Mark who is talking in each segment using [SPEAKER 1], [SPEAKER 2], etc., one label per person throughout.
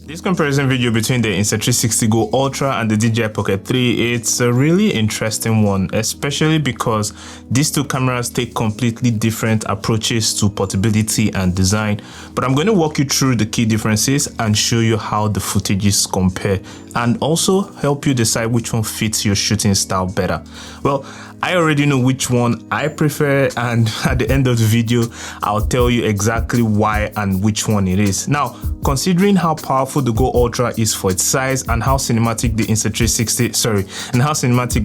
[SPEAKER 1] This comparison video between the Insta360 GO Ultra and the DJI Pocket 3, it's a really interesting one, especially because these two cameras take completely different approaches to portability and design. But I'm going to walk you through the key differences and show you how the footages compare, and also help you decide which one fits your shooting style better. Well, I already know which one I prefer, and at the end of the video, I'll tell you exactly why and which one it is. Now, considering how powerful the GO Ultra is for its size and how cinematic the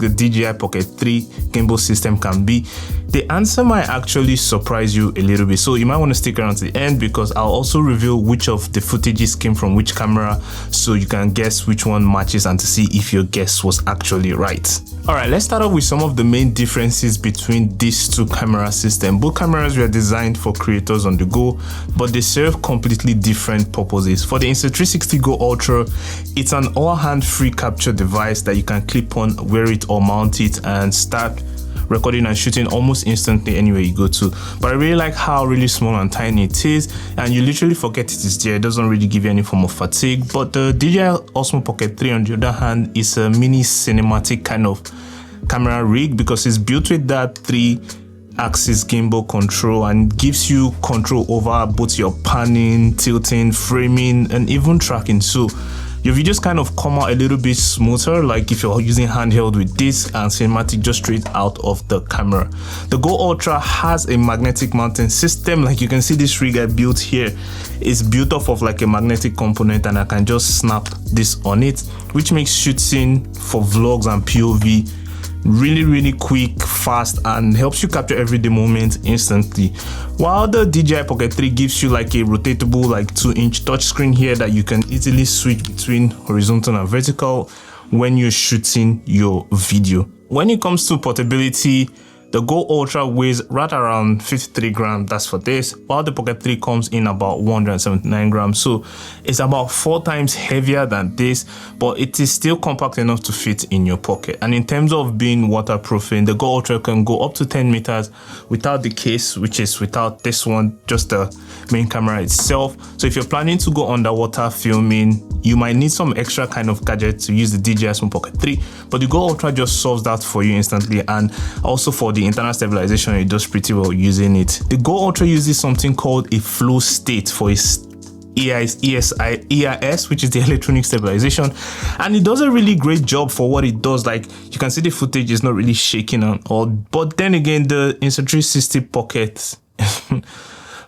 [SPEAKER 1] the DJI Pocket 3 gimbal system can be, the answer might actually surprise you a little bit. So you might want to stick around to the end, because I'll also reveal which of the footages came from which camera, so you can guess which one matches and to see if your guess was actually right. Alright, let's start off with some of the main differences between these two camera systems. Both cameras were designed for creators on the go, but they serve completely different purposes. For the Insta360 GO Ultra, it's an all-hand free capture device that you can clip on, wear it or mount it, and start recording and shooting almost instantly anywhere you go to. But I really like how really small and tiny it is, and you literally forget it is there. It doesn't really give you any form of fatigue. But the DJI Osmo Pocket 3, on the other hand, is a mini cinematic kind of camera rig, because it's built with that 3-axis gimbal control and gives you control over both your panning, tilting, framing, and even tracking. So your videos kind of come out a little bit smoother, like if you're using handheld with this, and cinematic just straight out of the camera. The GO Ultra has a magnetic mounting system. Like you can see, this rig I built here is built off of like a magnetic component, and I can just snap this on it, which makes shooting for vlogs and POV really quick, fast, and helps you capture everyday moments instantly. While the DJI Pocket 3 gives you like a rotatable, like 2-inch touchscreen here that you can easily switch between horizontal and vertical when you're shooting your video. When it comes to portability, the GO Ultra weighs right around 53 grams, that's for this, while the Pocket 3 comes in about 179 grams. So it's about 4 times heavier than this, but it is still compact enough to fit in your pocket. And in terms of being waterproofing, the GO Ultra can go up to 10 meters without the case, which is without this one, just the main camera itself. So if you're planning to go underwater filming, you might need some extra kind of gadget to use the DJI Osmo Pocket 3, but the GO Ultra just solves that for you instantly. And also for the internal stabilization, it does pretty well using it. The GO Ultra uses something called a flow state for its EIS, which is the electronic stabilization, and it does a really great job for what it does. Like you can see, the footage is not really shaking and all, but then again, the Insta360 Pocket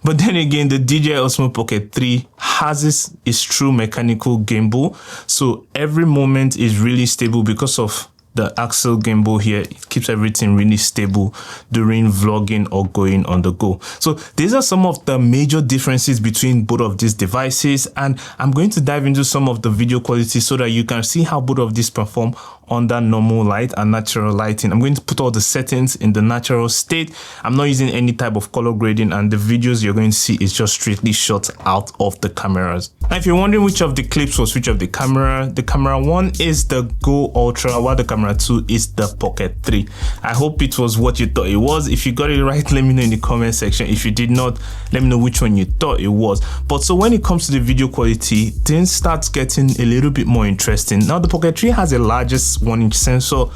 [SPEAKER 1] but then again, the DJI Osmo Pocket 3 has its true mechanical gimbal, so every moment is really stable because of the axial gimbal here. It keeps everything really stable during vlogging or going on the go. So these are some of the major differences between both of these devices, and I'm going to dive into some of the video quality so that you can see how both of these perform under normal light and natural lighting. I'm going to put all the settings in the natural state. I'm not using any type of color grading, and the videos you're going to see is just straightly shot out of the cameras. Now, if you're wondering which of the clips was which of the camera 1 is the GO Ultra, while the camera 2 is the Pocket 3. I hope it was what you thought it was. If you got it right, let me know in the comment section. If you did not, let me know which one you thought it was. But so when it comes to the video quality, things start getting a little bit more interesting. Now, the Pocket 3 has the largest 1-inch sensor,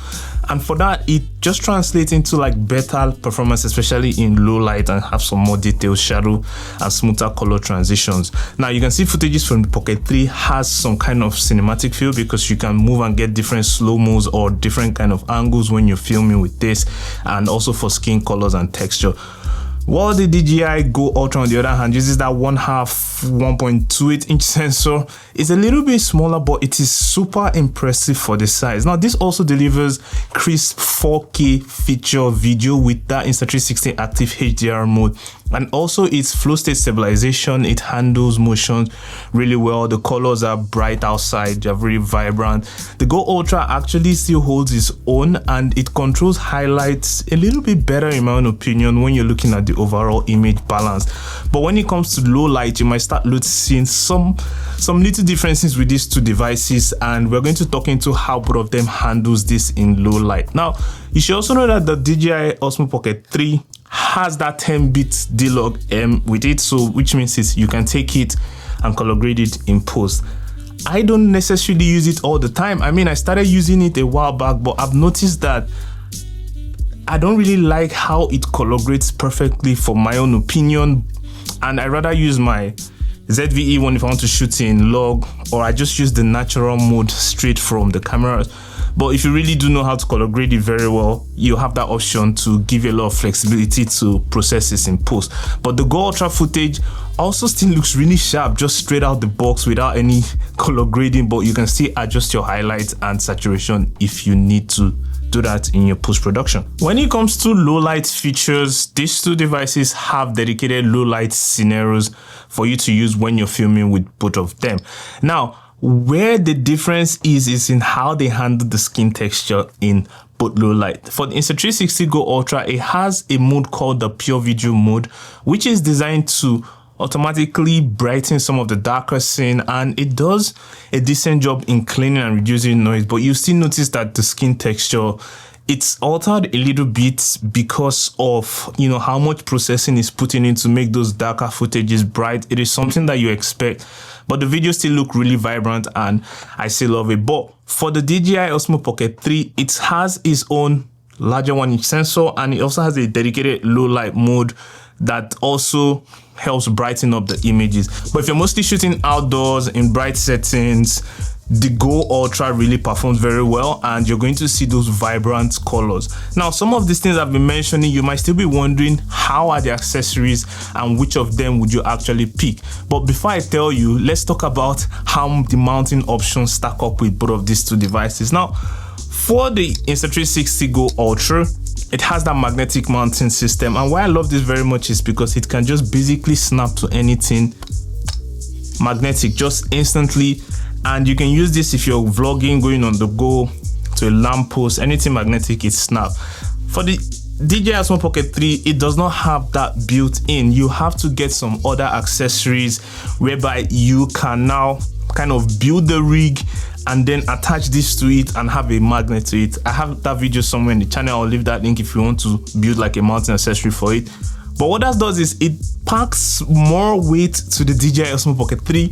[SPEAKER 1] and for that, it just translates into like better performance, especially in low light, and have some more detailed shadow and smoother color transitions. Now you can see footages from the Pocket 3 has some kind of cinematic feel, because you can move and get different slow-mos or different kind of angles when you're filming with this, and also for skin colors and texture. While the DJI GO Ultra, on the other hand, uses that 1.28-inch sensor. It's a little bit smaller, but it is super impressive for the size. Now, this also delivers crisp 4K feature video with that Insta360 active HDR mode, and also its flow state stabilization. It handles motion really well. The colors are bright outside, they're very vibrant. The GO Ultra actually still holds its own, and it controls highlights a little bit better, in my own opinion, when you're looking at the overall image balance. But when it comes to low light, you might start noticing some little differences with these two devices, and we're going to talk into how both of them handles this in low light. Now, you should also know that the DJI Osmo Pocket 3 has that 10-bit D-Log with it, so which means you can take it and color grade it in post. I don't necessarily use it all the time. I mean, I started using it a while back, but I've noticed that I don't really like how it color grades perfectly for my own opinion, and I rather use my ZVE one if I want to shoot in log, or I just use the natural mode straight from the camera. But if you really do know how to color grade it very well, you have that option to give you a lot of flexibility to process this in post. But the Go Ultra footage also still looks really sharp, just straight out the box without any color grading, but you can still adjust your highlights and saturation if you need to do that in your post-production. When it comes to low light features, these two devices have dedicated low light scenarios for you to use when you're filming with both of them. Now, where the difference is in how they handle the skin texture in both low light. For the Insta360 GO Ultra, it has a mode called the Pure Video mode, which is designed to automatically brighten some of the darker scene, and it does a decent job in cleaning and reducing noise, but you still notice that the skin texture, it's altered a little bit because of, you know, how much processing is putting in to make those darker footages bright. It is something that you expect, but the videos still look really vibrant and I still love it. But for the DJI Osmo Pocket 3, it has its own larger 1-inch sensor, and it also has a dedicated low light mode that also helps brighten up the images. But if you're mostly shooting outdoors in bright settings, the Go Ultra really performs very well, and you're going to see those vibrant colors. Now, some of these things I've been mentioning, you might still be wondering how are the accessories and which of them would you actually pick. But before I tell you, let's talk about how the mounting options stack up with both of these two devices. Now, for the Insta360 GO Ultra, it has that magnetic mounting system, and why I love this very much is because it can just basically snap to anything magnetic just instantly, and you can use this if you're vlogging, going on the go, to a lamppost, anything magnetic, it snap. For the DJI Osmo Pocket 3, it does not have that built in. You have to get some other accessories whereby you can now kind of build the rig and then attach this to it and have a magnet to it. I have that video somewhere in the channel. I'll leave that link if you want to build like a mounting accessory for it. But what that does is it packs more weight to the DJI Osmo Pocket 3,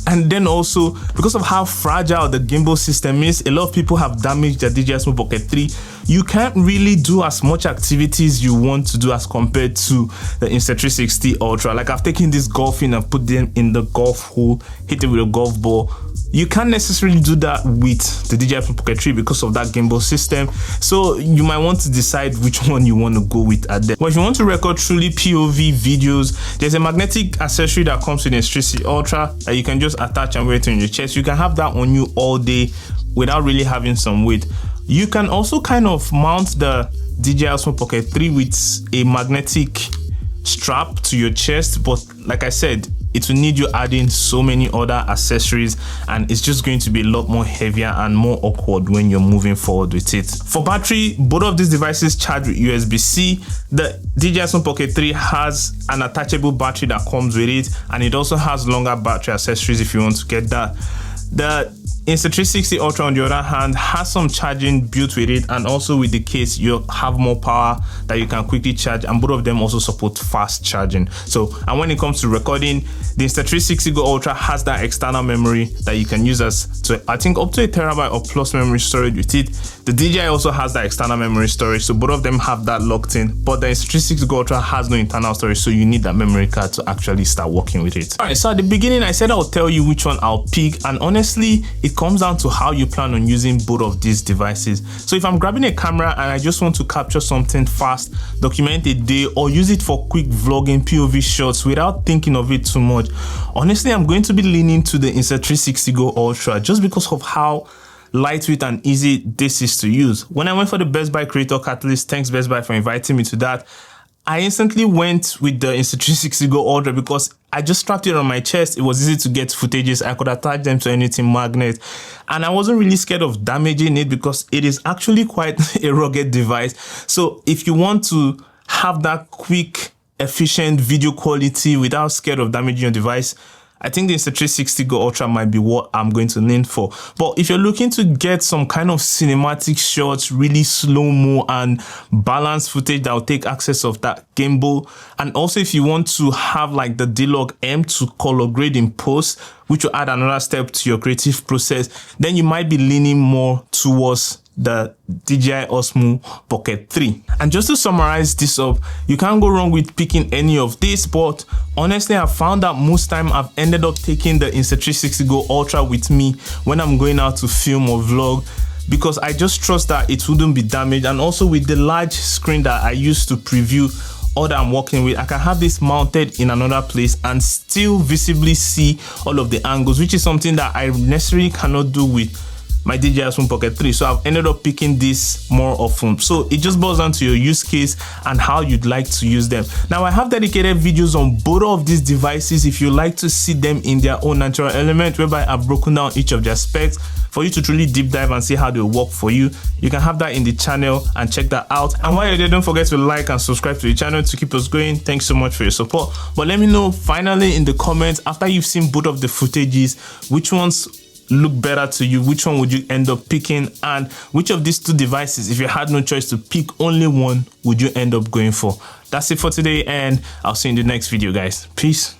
[SPEAKER 1] and then also because of how fragile the gimbal system is, a lot of people have damaged their DJI Osmo Pocket 3. You can't really do as much activities you want to do as compared to the Insta360 Ultra. Like, I've taken this golfing and put them in the golf hole, hit it with a golf ball. You can't necessarily do that with the DJI Pocket 3 because of that gimbal system. So you might want to decide which one you want to go with at that. But if you want to record truly POV videos, there's a magnetic accessory that comes with the Insta360 Ultra that you can just attach and wear it on your chest. You can have that on you all day without really having some weight. You can also kind of mount the DJI Osmo Pocket 3 with a magnetic strap to your chest, but like I said, it will need you adding so many other accessories, and it's just going to be a lot more heavier and more awkward when you're moving forward with it. For battery, both of these devices charge with USB-C. The DJI Osmo Pocket 3 has an attachable battery that comes with it, and it also has longer battery accessories if you want to get that. The Insta360 Ultra, on the other hand, has some charging built with it, and also with the case you have more power that you can quickly charge, and both of them also support fast charging. So, and when it comes to recording, the Insta360 GO Ultra has that external memory that you can use as to, I think, up to 1 terabyte or plus memory storage with it. The DJI also has that external memory storage, so both of them have that locked in, but the Insta360 GO Ultra has no internal storage, so you need that memory card to actually start working with it. Alright, so at the beginning I said I'll tell you which one I'll pick, and honestly, it comes down to how you plan on using both of these devices. So if I'm grabbing a camera and I just want to capture something fast, document a day, or use it for quick vlogging POV shots without thinking of it too much, honestly, I'm going to be leaning to the Insta360 GO Ultra just because of how lightweight and easy this is to use. When I went for the Best Buy Creator Catalyst, thanks Best Buy for inviting me to that, I instantly went with the Insta360 GO Ultra because I just strapped it on my chest. It was easy to get footages. I could attach them to anything magnet, and I wasn't really scared of damaging it because it is actually quite a rugged device. So if you want to have that quick, efficient video quality without scared of damaging your device, I think the Insta360 GO Ultra might be what I'm going to lean for. But if you're looking to get some kind of cinematic shots, really slow-mo and balanced footage that will take access of that gimbal, and also if you want to have like the D-Log M to color grade in post, which will add another step to your creative process, then you might be leaning more towards the DJI Osmo Pocket 3. And just to summarize this up, you can't go wrong with picking any of this, but honestly I found that most time I've ended up taking the Insta360 GO Ultra with me when I'm going out to film or vlog, because I just trust that it wouldn't be damaged. And also with the large screen that I use to preview all that I'm working with, I can have this mounted in another place and still visibly see all of the angles, which is something that I necessarily cannot do with my DJI Osmo Pocket 3. So I've ended up picking this more often. So it just boils down to your use case and how you'd like to use them. Now I have dedicated videos on both of these devices if you like to see them in their own natural element, whereby I've broken down each of their specs for you to truly deep dive and see how they work for you. You can have that in the channel and check that out. And while you're there, don't forget to like and subscribe to the channel to keep us going. Thanks so much for your support. But let me know finally in the comments, after you've seen both of the footages, which ones look better to you, which one would you end up picking, and which of these two devices, if you had no choice to pick only one, would you end up going for? That's it for today, and I'll see you in the next video, guys. Peace.